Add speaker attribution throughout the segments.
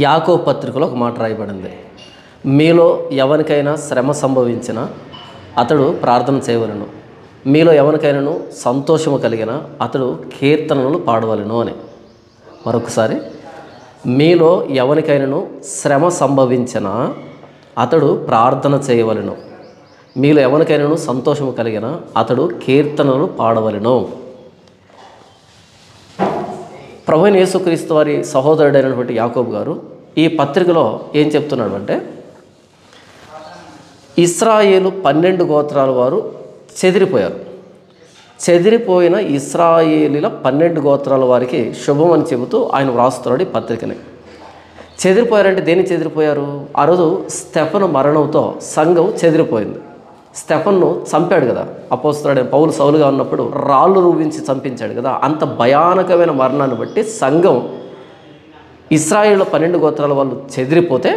Speaker 1: యాకోబు పత్రికలో ఒక మాట రాయబడింది. మీలో ఎవరికైనా శ్రమ సంభవించినా అతడు ప్రార్థన చేయవలెను, మీలో ఎవరికైనాను సంతోషము కలిగిన అతడు కీర్తనలు పాడవలెను అని. మరొకసారి, మీలో ఎవరికైనాను శ్రమ సంభవించినా అతడు ప్రార్థన చేయవలెను, మీలో ఎవరికైనాను సంతోషము కలిగిన అతడు కీర్తనలు పాడవలెను. ప్రభువైన యేసుక్రీస్తు వారి సహోదరుడైనటువంటి యాకోబు గారు ఈ పత్రికలో ఏం చెప్తున్నాడు అంటే, ఇశ్రాయేలు 12 గోత్రాల వారు చెదిరిపోయారు. చెదిరిపోయిన ఇశ్రాయేలీల 12 గోత్రాల వారికి శుభం అని చెబుతూ ఆయన వ్రాస్తున్నాడు ఈ పత్రికని. చెదిరిపోయారంటే దేనికి చెదిరిపోయారు? ఆ రోజు స్టెఫను మరణంతో సంఘం చెదిరిపోయింది. స్టెఫన్ను చంపాడు కదా అపోస్తలుడైన పౌలు సౌలుగా ఉన్నప్పుడు, రాళ్ళు రూపించి చంపించాడు కదా. అంత భయానకమైన మరణాన్ని బట్టి సంఘం ఇశ్రాయేలు 12 గోత్రాల వాళ్ళు చెదిరిపోతే,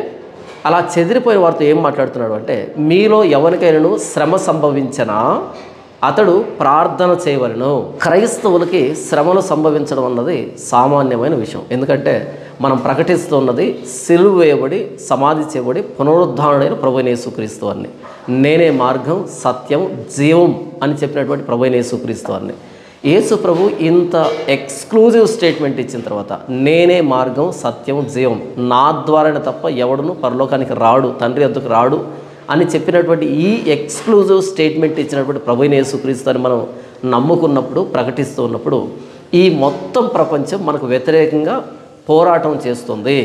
Speaker 1: అలా చెదిరిపోయిన వారితో ఏం మాట్లాడుతున్నాడు అంటే, మీలో ఎవరికైనాను శ్రమ సంభవించినా అతడు ప్రార్థన చేయవలెను. క్రైస్తవులకి శ్రమలు సంభవించడం అన్నది సామాన్యమైన విషయం. ఎందుకంటే మనం ప్రకటిస్తున్నది సిలువ వేయబడి సమాధి చేయబడి పునరుద్ధానుడైన ప్రభువైన యేసుక్రీస్తు వారిని. నేనే మార్గం సత్యం జీవం అని చెప్పినటువంటి ప్రభువైన యేసుక్రీస్తు వారిని. యేసు ప్రభు ఇంత ఎక్స్క్లూజివ్ స్టేట్మెంట్ ఇచ్చిన తర్వాత, నేనే మార్గం సత్యం జీవం, నా ద్వారానే తప్ప ఎవడును పరలోకానికి రాడు, తండ్రి వద్దకు రాడు అని చెప్పినటువంటి ఈ ఎక్స్క్లూజివ్ స్టేట్మెంట్ ఇచ్చినటువంటి ప్రభువైన యేసుక్రీస్తు అని మనం నమ్ముకున్నప్పుడు, ప్రకటిస్తూ ఉన్నప్పుడు, ఈ మొత్తం ప్రపంచం మనకు వ్యతిరేకంగా పోరాటం చేస్తుంది.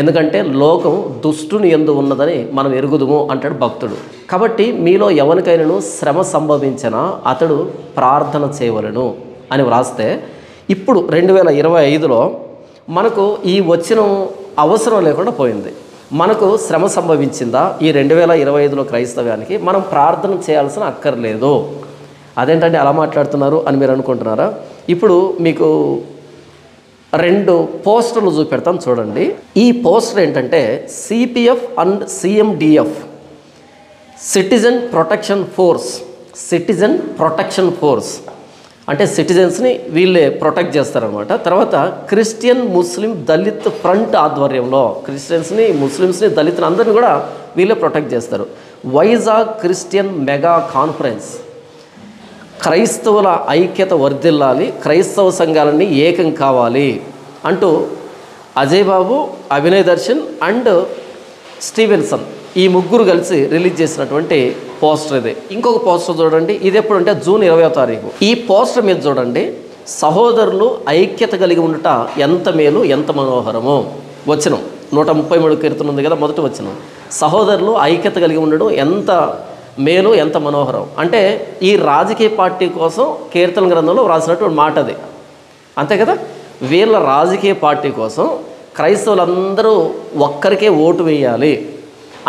Speaker 1: ఎందుకంటే లోకం దుష్టుని యందు ఉన్నదని మనం ఎరుగుదుము అంటాడు భక్తుడు. కాబట్టి మీలో ఎవరికైనాను శ్రమ సంభవించినా అతడు ప్రార్థన చేయవలెను అని వ్రాస్తే, ఇప్పుడు 2025లో మనకు ఈ వచనం అవసరం లేకుండా పోయింది. మనకు శ్రమ సంభవించిందా ఈ 2025లో క్రైస్తవ్యానికి? మనం ప్రార్థన చేయాల్సిన అక్కర్లేదు. అదేంటంటే అలా మాట్లాడుతున్నారు అని మీరు అనుకుంటున్నారా? ఇప్పుడు మీకు 2 పోస్టర్లు చూపెడతాను చూడండి. ఈ పోస్టర్ ఏంటంటే CPF and CMDF, citizen protection force. Citizen protection force అంటే సిటిజన్స్ని వీళ్ళే ప్రొటెక్ట్ చేస్తారనమాట. తర్వాత క్రిస్టియన్ ముస్లిం దళిత్ ఫ్రంట్ ఆధ్వర్యంలో క్రిస్టియన్స్ని, ముస్లిమ్స్ని, దళితుని అందరిని కూడా వీళ్ళే ప్రొటెక్ట్ చేస్తారు. వైజాగ్ క్రిస్టియన్ మెగా కాన్ఫరెన్స్, క్రైస్తవుల ఐక్యత వర్ధిల్లాలి, క్రైస్తవ సంఘాలన్నీ ఏకం కావాలి అంటూ అజయ్ బాబు, అభినయ్ దర్శన్ అండ్ స్టీవెన్సన్ ఈ ముగ్గురు కలిసి రిలీజ్ చేసినటువంటి పోస్టర్ ఇది. ఇంకొక పోస్టర్ చూడండి, ఇది ఎప్పుడంటే జూన్ 20వ తారీఖు. ఈ పోస్టర్ మీద చూడండి, సహోదరులు ఐక్యత కలిగి ఉండుట ఎంత మేలు ఎంత మనోహరము. వచనం 133 కీర్తన ఉంది కదా, మొదటి వచనం. సహోదరులు ఐక్యత కలిగి ఉండడం ఎంత మేలు ఎంత మనోహరం అంటే, ఈ రాజకీయ పార్టీ కోసం కీర్తన గ్రంథంలో వ్రాసినటువంటి మాట అది, అంతే కదా. వీళ్ళ రాజకీయ పార్టీ కోసం క్రైస్తవులందరూ ఒక్కరికే ఓటు వేయాలి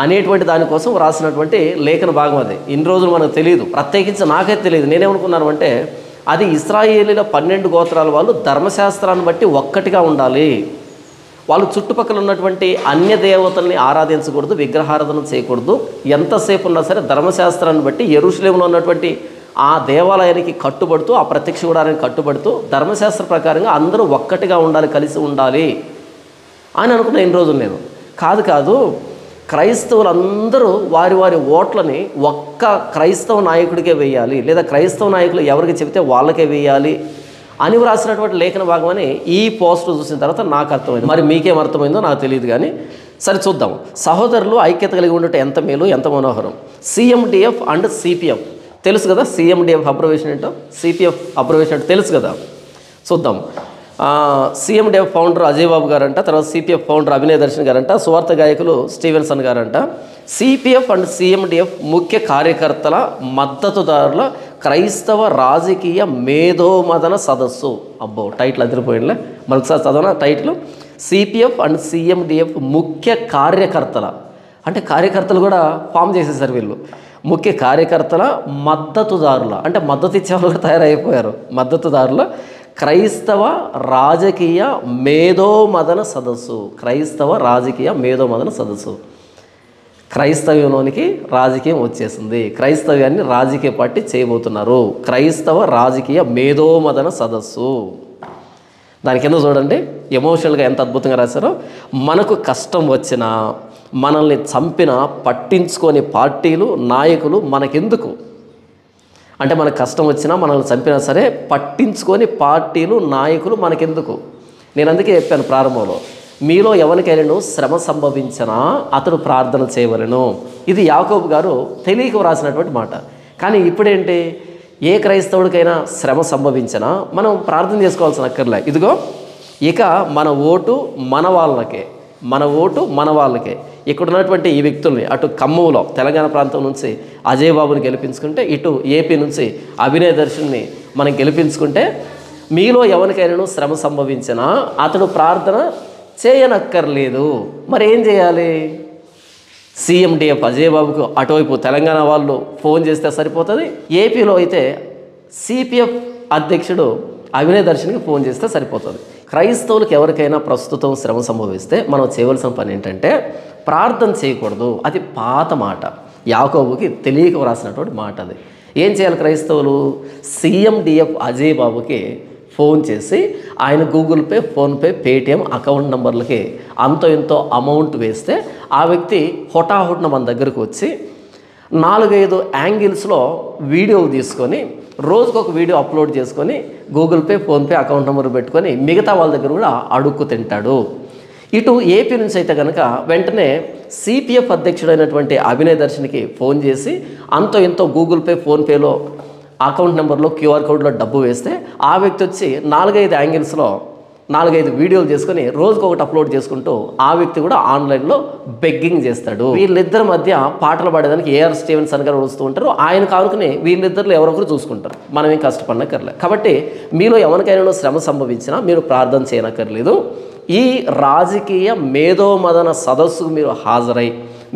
Speaker 1: అనేటువంటి దానికోసం వ్రాసినటువంటి లేఖన భాగం అది. ఇన్ని రోజులు మనకు తెలియదు, ప్రత్యేకించి నాకైతే తెలియదు. నేనేమనుకున్నాను అంటే, అది ఇశ్రాయేలీల 12 గోత్రాల వాళ్ళు ధర్మశాస్త్రాన్ని బట్టి ఒక్కటిగా ఉండాలి, వాళ్ళు చుట్టుపక్కల ఉన్నటువంటి అన్య దేవతల్ని ఆరాధించకూడదు, విగ్రహారాధన చేయకూడదు, ఎంతసేపు ఉన్నా సరే ధర్మశాస్త్రాన్ని బట్టి యెరూషలేములో ఉన్నటువంటి ఆ దేవాలయానికి కట్టుబడుతూ, ఆ ప్రత్యక్ష గుడారానికి కట్టుబడుతూ ధర్మశాస్త్ర ప్రకారంగా అందరూ ఒక్కటిగా ఉండాలి, కలిసి ఉండాలి అని అనుకున్న ఇన్ని రోజులు నేను. కాదు, క్రైస్తవులందరూ వారి వారి ఓట్లని ఒక్క క్రైస్తవ నాయకుడికే వేయాలి, లేదా క్రైస్తవ నాయకులు ఎవరికి చెబితే వాళ్ళకే వేయాలి అని వ్రాసినటువంటి లేఖన భాగం అని ఈ పోస్టర్ చూసిన తర్వాత నాకు అర్థమైంది. మరి మీకేం అర్థమైందో నాకు తెలియదు కానీ సరే చూద్దాం. సహోదరులు ఐక్యత కలిగి ఉండటం ఎంత మేలు ఎంత మనోహరం. సిఎండిఎఫ్ అండ్ సిపిఎఫ్ తెలుసు కదా, సిఎండిఎఫ్ అబ్రవేషన్ ఏంటో, సిపిఎఫ్ అబ్రవేషన్ ఏంటో తెలుసు కదా. చూద్దాం. సిఎండిఎఫ్ ఫౌండర్ అజయ్ బాబు గారంట, తర్వాత సిపిఎఫ్ ఫౌండర్ అభినయ్ దర్శన్ గారంట, సువార్త గాయకులు స్టీవెన్సన్ గారంట. సిపిఎఫ్ అండ్ సిఎండిఎఫ్ ముఖ్య కార్యకర్తల మద్దతుదారుల క్రైస్తవ రాజకీయ మేధోమదన సదస్సు. అబ్బో, టైటిల్ అదిరిపోయిందిలే. మరొకసారి చదవనా టైటిల్? సిపిఎఫ్ అండ్ సిఎండిఎఫ్ ముఖ్య కార్యకర్తల, అంటే కార్యకర్తలు కూడా ఫామ్ చేసేసారు వీళ్ళు. ముఖ్య కార్యకర్తల మద్దతుదారుల అంటే మద్దతు ఇచ్చేవాళ్ళు కూడా తయారైపోయారు. మద్దతుదారుల క్రైస్తవ రాజకీయ మేధోమదన సదస్సు. క్రైస్తవ రాజకీయ మేధోమదన సదస్సు. క్రైస్తవ్యంలోనికి రాజకీయం వచ్చేసింది. క్రైస్తవ్యాన్ని రాజకీయ పార్టీ చేయబోతున్నారు. క్రైస్తవ రాజకీయ మేధోమదన సదస్సు. దాని కింద చూడండి ఎమోషనల్గా ఎంత అద్భుతంగా రాశారో. మనకు కష్టం వచ్చినా, మనల్ని చంపినా పట్టించుకొని పార్టీలు నాయకులు మనకెందుకు. అంటే మనకు కష్టం వచ్చినా, మనల్ని చంపినా సరే పట్టించుకొని పార్టీలు నాయకులు మనకెందుకు. నేను అందుకే చెప్పాను ప్రారంభంలో, మీలో ఎవరికైనా శ్రమ సంభవించినా అతడు ప్రార్థన చేయవలెను. ఇది యాకోబు గారు తెలియక రాసినటువంటి మాట. కానీ ఇప్పుడేంటి, ఏ క్రైస్తవుడికైనా శ్రమ సంభవించినా మనం ప్రార్థన చేసుకోవాల్సిన అక్కర్లే. ఇదిగో ఇక మన ఓటు మన వాళ్ళకే, మన ఓటు మన వాళ్ళకే. ఇక్కడ ఉన్నటువంటి ఈ వ్యక్తుల్ని అటు ఖమ్మంలో తెలంగాణ ప్రాంతం నుంచి అజయ్ బాబుని గెలిపించుకుంటే, ఇటు ఏపీ నుంచి అభినయ దర్శన్ని మనం గెలిపించుకుంటే, మీలో ఎవరికైనా శ్రమ సంభవించినా అతడు ప్రార్థన చేయనక్కర్లేదు. మరి ఏం చేయాలి? సీఎండిఎఫ్ అజయ్ బాబుకు అటువైపు తెలంగాణ వాళ్ళు ఫోన్ చేస్తే సరిపోతుంది. ఏపీలో అయితే సిపిఎఫ్ అధ్యక్షుడు అభినయ దర్శన్కి ఫోన్ చేస్తే సరిపోతుంది. క్రైస్తవులకు ఎవరికైనా ప్రస్తుతం శ్రమ సంభవిస్తే మనం చేయవలసిన పని ఏంటంటే ప్రార్థన చేయకూడదు. అది పాత మాట, యాకోబుకి తెలియక రాసినటువంటి మాట. అది ఏం చేయాలి క్రైస్తవులు? సీఎండిఎఫ్ అజయ్ బాబుకి ఫోన్ చేసి ఆయన Google pay, PhonePe, Paytm account నెంబర్లకి అంతో ఎంతో అమౌంట్ వేస్తే ఆ వ్యక్తి హుటాహుటిన మన దగ్గరకు వచ్చి 4-5 యాంగిల్స్లో వీడియోలు తీసుకొని రోజుకొక వీడియో అప్లోడ్ చేసుకొని Google pay, PhonePe account number పెట్టుకొని మిగతా వాళ్ళ దగ్గర కూడా అడుక్కు తింటాడు. ఇటు ఏపీ నుంచి అయితే కనుక వెంటనే సిపిఎఫ్ అధ్యక్షుడైనటువంటి అభినయ దర్శన్కి ఫోన్ చేసి అంతో ఎంతో గూగుల్ పే, ఫోన్పేలో అకౌంట్ నెంబర్లో క్యూఆర్ కోడ్లో డబ్బు వేస్తే ఆ వ్యక్తి వచ్చి 4-5 యాంగిల్స్లో 4-5 వీడియోలు చేసుకొని రోజుకొకటి అప్లోడ్ చేసుకుంటూ ఆ వ్యక్తి కూడా ఆన్లైన్లో బెగ్గింగ్ చేస్తాడు. వీళ్ళిద్దరి మధ్య పాటలు పాడేదానికి ఏఆర్ స్టీవెన్సన్ గారు వస్తూ ఉంటారు. ఆయన కానుకుని వీళ్ళిద్దరు ఎవరొకరు చూసుకుంటారు. మనం ఏం కష్టపడనక్కర్లేదు. కాబట్టి మీలో ఎవరికైనా శ్రమ సంభవించినా మీరు ప్రార్థన చేయనక్కర్లేదు. ఈ రాజకీయ మేధోమదన సదస్సుకు మీరు హాజరై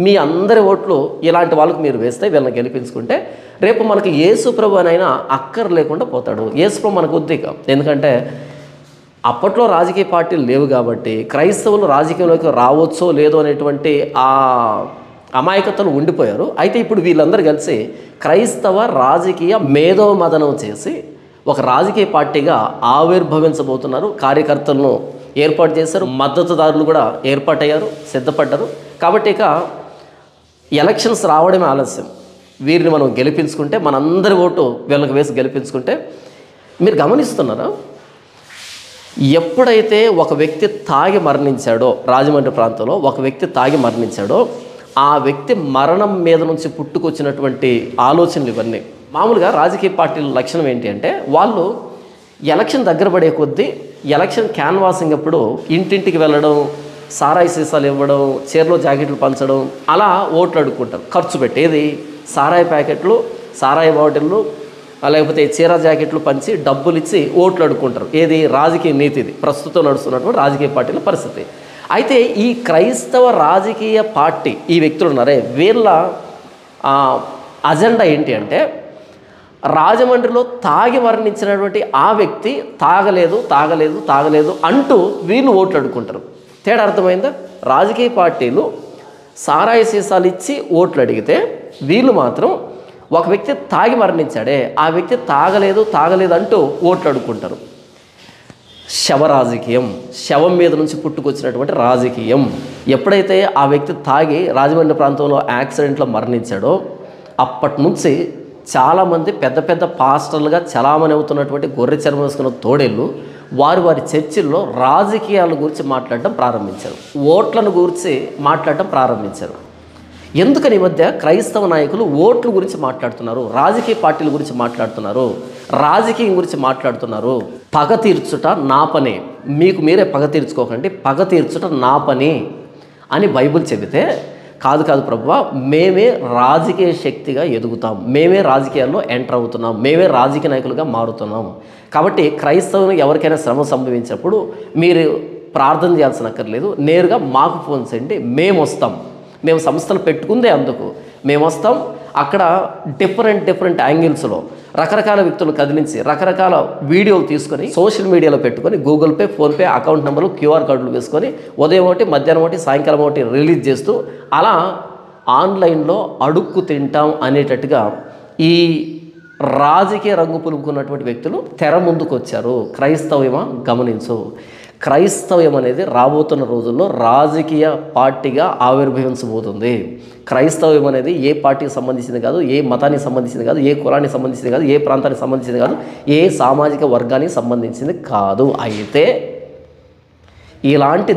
Speaker 1: మీ అందరి ఓట్లు ఇలాంటి వాళ్ళకు మీరు వేస్తే, వీళ్ళని గెలిపించుకుంటే రేపు మనకి యేసు ప్రభు అనైనా అక్కర లేకుండా పోతాడు. యేసు ప్రభు మనకు ఉద్దిక. ఎందుకంటే అప్పట్లో రాజకీయ పార్టీలు లేవు కాబట్టి క్రైస్తవులు రాజకీయంలోకి రావచ్చో లేదో అనేటువంటి ఆ అమాయకతలు ఉండిపోయారు. అయితే ఇప్పుడు వీళ్ళందరూ కలిసి క్రైస్తవ రాజకీయ మేధోమదనం చేసి ఒక రాజకీయ పార్టీగా ఆవిర్భవించబోతున్నారు. కార్యకర్తలను ఏర్పాటు చేశారు, మద్దతుదారులు కూడా ఏర్పాటయ్యారు, సిద్ధపడ్డారు. కాబట్టి ఇక ఎలక్షన్స్ రావడమే ఆలస్యం. వీరిని మనం గెలిపించుకుంటే, మనందరి ఓటు వీళ్ళకి వేసి గెలిపించుకుంటే, మీరు గమనిస్తున్నారా, ఎప్పుడైతే ఒక వ్యక్తి తాగి మరణించాడో, రాజమండ్రి ప్రాంతంలో ఒక వ్యక్తి తాగి మరణించాడో, ఆ వ్యక్తి మరణం మీద నుంచి పుట్టుకొచ్చినటువంటి ఆలోచనలు ఇవన్నీ. మామూలుగా రాజకీయ పార్టీల లక్షణం ఏంటి అంటే, వాళ్ళు ఎలక్షన్ దగ్గర పడే కొద్దీ ఎలక్షన్ క్యాన్వాసింగ్ అప్పుడు ఇంటింటికి వెళ్ళడం, సారాయి సీసాలు ఇవ్వడం, చీరలో జాకెట్లు పంచడం, అలా ఓట్లు అడుక్కుంటారు ఖర్చు పెట్టేది. సారాయి ప్యాకెట్లు, సారాయి బాటిళ్ళు, లేకపోతే చీర జాకెట్లు పంచి డబ్బులు ఇచ్చి ఓట్లు అడుక్కుంటారు. ఏది? రాజకీయ నీతి. ఇది ప్రస్తుతం నడుస్తున్నటువంటి రాజకీయ పార్టీల పరిస్థితి. అయితే ఈ క్రైస్తవ రాజకీయ పార్టీ ఈ వ్యక్తులు ఉన్నారే, వీళ్ళ అజెండా ఏంటి అంటే, రాజమండ్రిలో తాగి మరణించినటువంటి ఆ వ్యక్తి తాగలేదు తాగలేదు తాగలేదు అంటూ వీళ్ళు ఓట్లు అడుక్కుంటారు. తేడా అర్థమైందా? రాజకీయ పార్టీలు సారాయి సీసాలు ఇచ్చి ఓట్లు అడిగితే, వీళ్ళు మాత్రం ఒక వ్యక్తి తాగి మరణించాడే, ఆ వ్యక్తి తాగలేదు తాగలేదు అంటూ ఓట్లు అడుక్కుంటారు. శవ రాజకీయం, శవం మీద నుంచి పుట్టుకొచ్చినటువంటి రాజకీయం. ఎప్పుడైతే ఆ వ్యక్తి తాగి రాజమండ్రి ప్రాంతంలో యాక్సిడెంట్లో మరణించాడో అప్పటి నుంచి చాలామంది పెద్ద పెద్ద పాస్టర్లుగా చలామణి అవుతున్నటువంటి గొర్రె చర్మం వేసుకున్న తోడేళ్ళు వారి చర్చిల్లో రాజకీయాల గురించి మాట్లాడడం ప్రారంభించారు, ఓట్లను గురించి మాట్లాడడం ప్రారంభించారు. ఎందుకని ఈ మధ్య క్రైస్తవ నాయకులు ఓట్ల గురించి మాట్లాడుతున్నారు, రాజకీయ పార్టీల గురించి మాట్లాడుతున్నారు, రాజకీయం గురించి మాట్లాడుతున్నారు? పగ తీర్చుట నా పని, మీకు మీరే పగ తీర్చుకోకండి, పగ తీర్చుట నా పని అని బైబిల్ చెబితే, కాదు కాదు ప్రభువా, మేమే రాజకీయ శక్తిగా ఎదుగుతాం, మేమే రాజకీయాల్లో ఎంటర్ అవుతున్నాం, మేమే రాజకీయ నాయకులుగా మారుతున్నాం. కాబట్టి క్రైస్తవులు ఎవరికైనా శ్రమ సంభవించినప్పుడు మీరు ప్రార్థన చేయాల్సిన అక్కర్లేదు, నేరుగా మాకు ఫోన్ చేయండి, మేము వస్తాం. మేము సంస్థలు పెట్టుకుందే అందుకు. మేము వస్తాం, అక్కడ డిఫరెంట్ యాంగిల్స్లో రకరకాల వ్యక్తులు కదిలించి రకరకాల వీడియోలు తీసుకొని సోషల్ మీడియాలో పెట్టుకొని గూగుల్ పే, ఫోన్పే అకౌంట్ నెంబర్లు, క్యూఆర్ కోడ్లు వేసుకొని ఉదయం ఒకటి, మధ్యాహ్నం ఒకటి, సాయంకాలం ఒకటి రిలీజ్ చేస్తూ అలా ఆన్లైన్లో అడుక్కు తింటాం అనేటట్టుగా ఈ రాజకీయ రంగు పులుపుకున్నటువంటి వ్యక్తులు తెర ముందుకు వచ్చారు. క్రైస్తవ్యమా? గమనించు, క్రైస్తవ్యం అనేది రాబోతున్న రోజుల్లో రాజకీయ పార్టీగా ఆవిర్భవించబోతుంది. క్రైస్తవ్యం అనేది ఏ పార్టీకి సంబంధించింది కాదు, ఏ మతానికి సంబంధించింది కాదు, ఏ కులానికి సంబంధించింది కాదు, ఏ ప్రాంతానికి సంబంధించింది కాదు, ఏ సామాజిక వర్గానికి సంబంధించింది కాదు. అయితే ఇలాంటి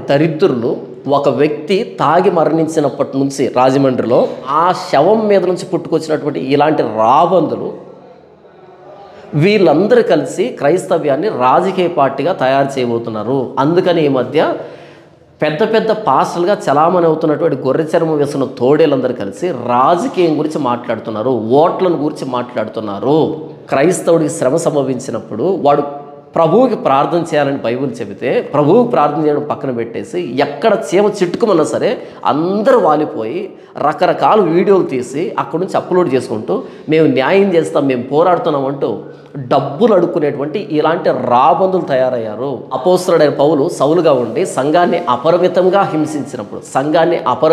Speaker 1: దరిద్రులు ఒక వ్యక్తి తాగి మరణించినప్పటి నుంచి రాజమండ్రిలో ఆ శవం మీద నుంచి పుట్టుకొచ్చినటువంటి ఇలాంటి రాబందులు వీళ్ళందరూ కలిసి క్రైస్తవ్యాన్ని రాజకీయ పార్టీగా తయారు చేయబోతున్నారు. అందుకని ఈ మధ్య పెద్ద పెద్ద పాస్టర్లుగా చలామణి అవుతున్నటువంటి గొర్రె చర్మం వేసుకున్న తోడేళ్ళందరూ కలిసి రాజకీయం గురించి మాట్లాడుతున్నారు, ఓట్లను గురించి మాట్లాడుతున్నారు. క్రైస్తవుడికి శ్రమ సంభవించినప్పుడు వాడు ప్రభువుకి ప్రార్థన చేయాలని బైబిల్ చెబితే ప్రభువుకి ప్రార్థన చేయడం పక్కన పెట్టేసి ఎక్కడ చీమ చిట్టుకుమన్నా సరే అందరూ వాలిపోయి రకరకాల వీడియోలు తీసి అక్కడి నుంచి అప్లోడ్ చేసుకుంటూ మేము న్యాయం చేస్తాం, మేము పోరాడుతున్నామంటూ డబ్బులు అడుక్కునేటువంటి ఇలాంటి రాబందులు తయారయ్యారు. అపోస్తలుడైన పౌలు సౌలుగా ఉండి సంఘాన్ని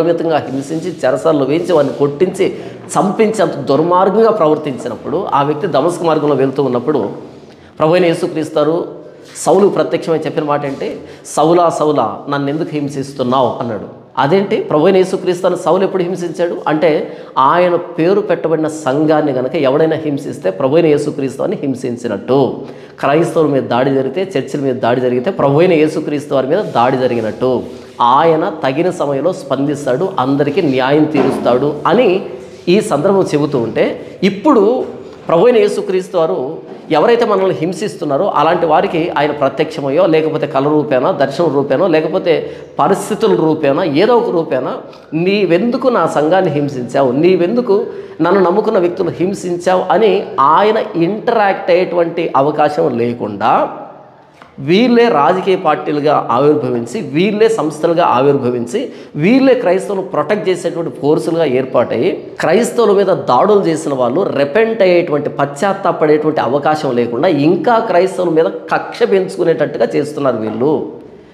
Speaker 1: అపరిమితంగా హింసించి చెరసాల్లో వేయించి వారిని కొట్టించి చంపించి అంత దుర్మార్గంగా ప్రవర్తించినప్పుడు ఆ వ్యక్తి దమస్కు మార్గంలో వెళ్తూ ఉన్నప్పుడు ప్రభువైన యేసుక్రీస్తు సౌలు ప్రత్యక్షమై చెప్పిన మాట ఏంటి? సౌలా సౌలా నన్ను ఎందుకు హింసిస్తున్నావు అన్నాడు. అదేంటి? ప్రభువైన యేసుక్రీస్తును సౌలు ఎప్పుడు హింసించాడు అంటే ఆయన పేరు పెట్టబడిన సంఘాన్ని కనుక ఎవడైనా హింసిస్తే ప్రభువైన యేసుక్రీస్తు అని హింసించినట్టు. క్రైస్తవుల మీద దాడి జరిగితే, చర్చిల మీద దాడి జరిగితే ప్రభువైన యేసుక్రీస్తు వారి మీద దాడి జరిగినట్టు. ఆయన తగిన సమయంలో స్పందిస్తాడు, అందరికీ న్యాయం తీరుస్తాడు అని ఈ సందర్భం చెబుతూ ఉంటే ఇప్పుడు ప్రభువైన యేసుక్రీస్తు వారు ఎవరైతే మనల్ని హింసిస్తున్నారో అలాంటి వారికి ఆయన ప్రత్యక్షమయ్యో లేకపోతే కళ రూపేనా, దర్శనం రూపేనో, లేకపోతే పరిస్థితుల రూపేనా, ఏదో ఒక రూపేనా నీవెందుకు నా సంఘాన్ని హింసించావు, నీవెందుకు నన్ను నమ్ముకున్న వ్యక్తులు హింసించావు అని ఆయన ఇంటరాక్ట్ అయ్యేటువంటి అవకాశం లేకుండా వీళ్ళే రాజకీయ పార్టీలుగా ఆవిర్భవించి, వీళ్ళే సంస్థలుగా ఆవిర్భవించి, వీళ్ళే క్రైస్తవులను ప్రొటెక్ట్ చేసేటువంటి ఫోర్సులుగా ఏర్పాటయ్యి క్రైస్తవుల మీద దాడులు చేసిన వాళ్ళు రెపెంట్ అయ్యేటువంటి, పశ్చాత్తాపడేటువంటి అవకాశం లేకుండా ఇంకా క్రైస్తవుల మీద కక్ష పెంచుకునేటట్టుగా చేస్తున్నారు వీళ్ళు.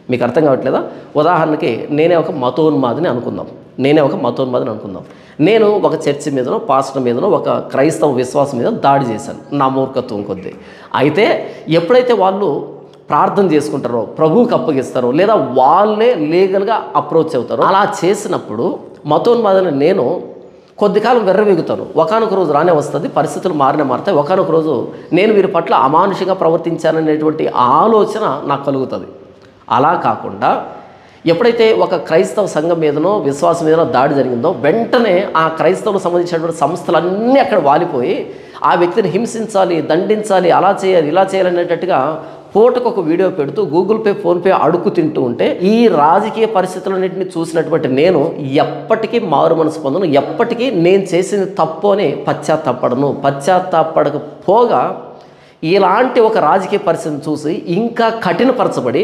Speaker 1: మీకు అర్థం కావట్లేదా? ఉదాహరణకి నేనే ఒక మతోన్మాదిని అనుకుందాం. నేను ఒక చర్చి మీదనో, పాస్టర్ మీదనో, ఒక క్రైస్తవ విశ్వాసం మీద దాడి చేశాను నా మూర్ఖత్వం కొద్దీ. అయితే ఎప్పుడైతే వాళ్ళు ప్రార్థన చేసుకుంటారో, ప్రభువుకి అప్పగిస్తారో, లేదా వాళ్ళే లీగల్గా అప్రోచ్ అవుతారో, అలా చేసినప్పుడు మతోన్మాదని నేను కొద్ది కాలం వెర్రవెగుతాను. ఒకానొక రోజు రానే వస్తుంది, పరిస్థితులు మారుతాయి. ఒకానొక రోజు నేను వీరి పట్ల అమానుషంగా ప్రవర్తించాననేటువంటి ఆలోచన నాకు కలుగుతుంది. అలా కాకుండా ఎప్పుడైతే ఒక క్రైస్తవ సంఘం మీదనో, విశ్వాసం మీదనో దాడి జరిగిందో వెంటనే ఆ క్రైస్తవులకు సంబంధించినటువంటి సంస్థలన్నీ అక్కడ వాలిపోయి ఆ వ్యక్తిని హింసించాలి, దండించాలి, అలా చేయాలి, ఇలా చేయాలి అనేటట్టుగా పూటకు ఒక వీడియో పెడుతూ గూగుల్ పే, ఫోన్పే అడుక్కు తింటూ ఉంటే ఈ రాజకీయ పరిస్థితులన్నింటినీ చూసినటువంటి నేను ఎప్పటికీ మారు మనసు పొందను, ఎప్పటికీ నేను చేసింది తప్పు అని పశ్చాత్తాపడకపోగా ఇలాంటి ఒక రాజకీయ పరిస్థితిని చూసి ఇంకా కఠినపరచబడి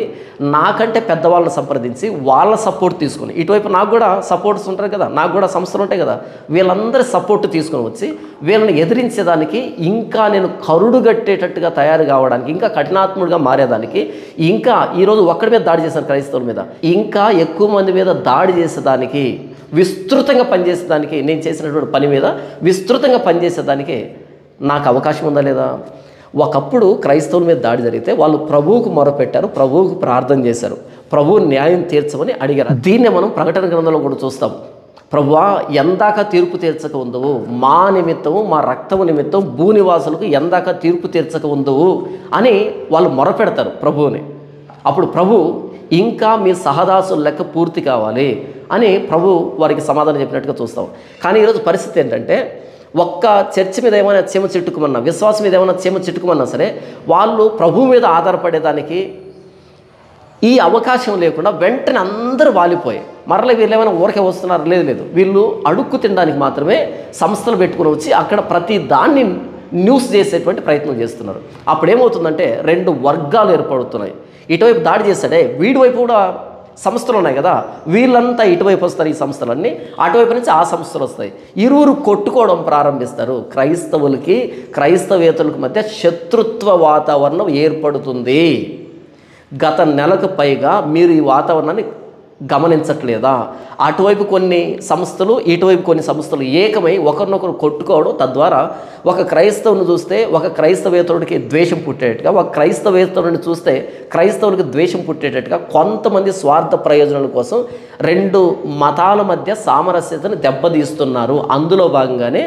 Speaker 1: నాకంటే పెద్దవాళ్ళని సంప్రదించి వాళ్ళ సపోర్ట్ తీసుకుని, ఇటువైపు నాకు కూడా సపోర్ట్స్ ఉంటారు కదా, నాకు కూడా సంస్థలు ఉంటాయి కదా, వీళ్ళందరి సపోర్ట్ తీసుకొని వచ్చి వీళ్ళని ఎదిరించేదానికి, ఇంకా నేను కరుడుగట్టేటట్టుగా తయారు కావడానికి, ఇంకా కఠినాత్ముడిగా మారేదానికి, ఇంకా ఈరోజు ఒక్కడి మీద దాడి చేశారు క్రైస్తవుల మీద, ఇంకా ఎక్కువ మంది మీద దాడి చేసేదానికి, విస్తృతంగా పనిచేసేదానికి, నేను చేసినటువంటి పని మీద విస్తృతంగా పనిచేసేదానికి నాకు అవకాశం ఉందా లేదా? ఒకప్పుడు క్రైస్తవుల మీద దాడి జరిగితే వాళ్ళు ప్రభువుకు మొరపెట్టారు, ప్రభువుకు ప్రార్థన చేశారు, ప్రభువు న్యాయం తీర్చమని అడిగారు. దీన్నే మనం ప్రకటన గ్రంథంలో కూడా చూస్తాం. ప్రభువా, ఎందాక తీర్పు తీర్చక ఉందవు, మా నిమిత్తము, మా రక్తము నిమిత్తం భూనివాసులకు ఎందాక తీర్పు తీర్చక ఉందవు అని వాళ్ళు మొరపెడతారు ప్రభువుని. అప్పుడు ప్రభు ఇంకా మీ సహదాసుల లెక్క పూర్తి కావాలి అని ప్రభు వారికి సమాధానం చెప్పినట్టుగా చూస్తాం. కానీ ఈరోజు పరిస్థితి ఏంటంటే ఒక్క చర్చి మీద ఏమైనా చీమ చిట్టుకుమన్నా, విశ్వాసం మీద ఏమైనా చీమ చిట్టుకుమన్నా సరే వాళ్ళు ప్రభువు మీద ఆధారపడేదానికి ఈ అవకాశం లేకుండా వెంటనే అందరూ వాలిపోయి మరలా వీళ్ళు ఏమైనా ఊరికే వస్తున్నారు? లేదు, వీళ్ళు అడుక్కు తినడానికి మాత్రమే సంస్థలు పెట్టుకుని వచ్చి అక్కడ ప్రతి దాన్ని న్యూస్ చేసేటువంటి ప్రయత్నం చేస్తున్నారు. అప్పుడు ఏమవుతుందంటే రెండు వర్గాలు ఏర్పడుతున్నాయి. ఇటువైపు దాడి చేస్తాడే వీడి వైపు కూడా సంస్థలు ఉన్నాయి కదా, వీళ్ళంతా ఇటువైపు వస్తారు, ఈ సంస్థలన్నీ అటువైపు నుంచి ఆ సంస్థలు వస్తాయి, ఇరువురు కొట్టుకోవడం ప్రారంభిస్తారు. క్రైస్తవులకి, క్రైస్తవేతరులకు మధ్య శత్రుత్వ వాతావరణం ఏర్పడుతుంది. గత నెలకు పైగా మీరు ఈ వాతావరణాన్ని గమనించట్లేదా? అటువైపు కొన్ని సంస్థలు, ఇటువైపు కొన్ని సంస్థలు ఏకమై ఒకరినొకరు కొట్టుకోవడం, తద్వారా ఒక క్రైస్తవుని చూస్తే ఒక క్రైస్తవేతరుడికి ద్వేషం పుట్టేటట్టుగా, ఒక క్రైస్తవేతరుడిని చూస్తే క్రైస్తవునికి ద్వేషం పుట్టేటట్టుగా కొంతమంది స్వార్థ ప్రయోజనాల కోసం రెండు మతాల మధ్య సామరస్యతను దెబ్బతీస్తున్నారు. అందులో భాగంగానే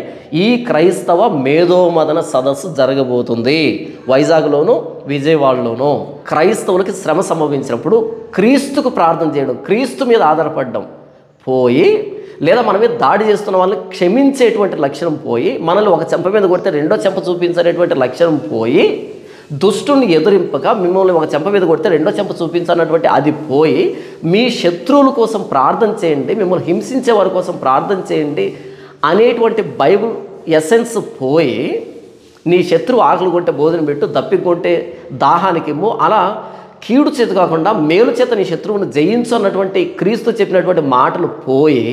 Speaker 1: ఈ క్రైస్తవ మేధోమదన సదస్సు జరగబోతుంది వైజాగ్లోను, విజయవాడలోను. క్రైస్తవులకి శ్రమ సంభవించినప్పుడు క్రీస్తుకు ప్రార్థన చేయడం, క్రీస్తు మీద ఆధారపడడం పోయి, లేదా మన మీద దాడి చేస్తున్న వాళ్ళని క్షమించేటువంటి లక్షణం పోయి, మనల్ని ఒక చెంప మీద కొడితే రెండో చెంప చూపించనేటువంటి లక్షణం పోయి, దుష్టుని ఎదురింపక మిమ్మల్ని ఒక చెంప మీద కొడితే రెండో చెంప చూపించాలన్నటువంటి అది పోయి, మీ శత్రువుల కోసం ప్రార్థన చేయండి, మిమ్మల్ని హింసించే వారి కోసం ప్రార్థన చేయండి అనేటువంటి బైబిల్ ఎసెన్స్ పోయి, నీ శత్రువు ఆకలి కొంటే భోజనం పెట్టు, దప్పికొంటే దాహానికిమ్ము, అలా కీడు చేత కాకుండా మేలు చేత నీ శత్రువును జయించు అన్నటువంటి క్రీస్తు చెప్పినటువంటి మాటలు పోయి,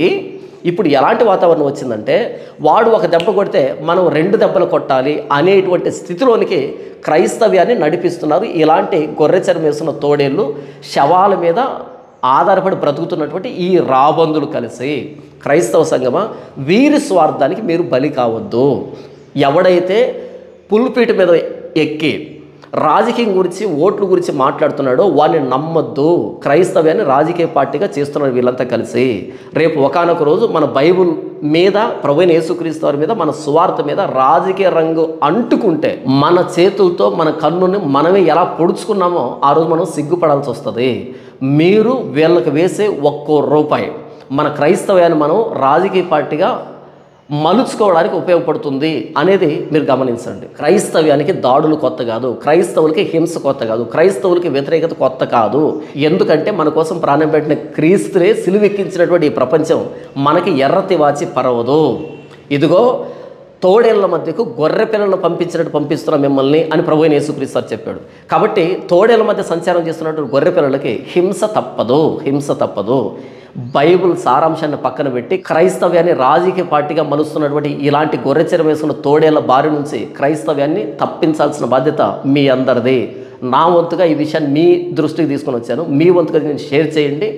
Speaker 1: ఇప్పుడు ఎలాంటి వాతావరణం వచ్చిందంటే వాడు ఒక దెబ్బ కొడితే మనం రెండు దెబ్బలు కొట్టాలి అనేటువంటి స్థితిలోనికి క్రైస్తవ్యాన్ని నడిపిస్తున్నారు ఇలాంటి గొర్రె చర్మం వేస్తున్న తోడేళ్ళు, శవాల మీద ఆధారపడి బ్రతుకుతున్నటువంటి ఈ రాబందులు కలిసి. క్రైస్తవ సంఘమా, వీరి స్వార్థానికి మీరు బలి కావద్దు. ఎవడైతే పుల్పీట మీద ఎక్కి రాజకీయం గురించి, ఓట్ల గురించి మాట్లాడుతున్నాడో వాడిని నమ్మొద్దు. క్రైస్తవ్యాన్ని రాజకీయ పార్టీగా చేస్తున్నారు వీళ్ళంతా కలిసి. రేపు ఒకానొక రోజు మన బైబుల్ మీద, ప్రభువైన యేసుక్రీస్తు వారి మీద, మన సువార్త మీద రాజకీయ రంగు అంటుకుంటే మన చేతులతో మన కన్నుని మనమే ఎలా పొడుచుకున్నామో ఆ రోజు మనం సిగ్గుపడాల్సి వస్తుంది. మీరు వీళ్ళకి వేసే ఒక్కో రూపాయి మన క్రైస్తవ్యాన్ని మనం రాజకీయ పార్టీగా మలుచుకోవడానికి ఉపయోగపడుతుంది అనేది మీరు గమనించండి. క్రైస్తవ్యానికి దాడులు కొత్త కాదు, క్రైస్తవులకి హింస కొత్త కాదు, క్రైస్తవులకి వ్యతిరేకత కొత్త కాదు. ఎందుకంటే మన కోసం ప్రాణం పెట్టిన క్రీస్తునే సిలువెక్కించినటువంటి ఈ ప్రపంచం మనకి ఎర్రతి వాచి పరవదు. ఇదిగో తోడేళ్ల మధ్యకు గొర్రె పిల్లలను పంపించినట్టు పంపిస్తున్నాం మిమ్మల్ని అని ప్రభువైన యేసుక్రీస్తు వారు చెప్పాడు. కాబట్టి తోడేళ్ల మధ్య సంచారం చేస్తున్నటువంటి గొర్రె పిల్లలకి హింస తప్పదు. బైబుల్ సారాంశాన్ని పక్కన పెట్టి క్రైస్తవ్యాన్ని రాజకీయ పార్టీగా మలుస్తున్నటువంటి ఇలాంటి గొర్రెచెర వేసుకున్న తోడేళ్ల బారి నుంచి క్రైస్తవ్యాన్ని తప్పించాల్సిన బాధ్యత మీ అందరిది. నా వంతుగా ఈ విషయాన్ని మీ దృష్టికి తీసుకొని వచ్చాను. మీ వంతుగా దీన్ని షేర్ చేయండి.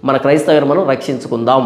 Speaker 1: మన క్రైస్తవ్యాన్ని మనం రక్షించుకుందాం.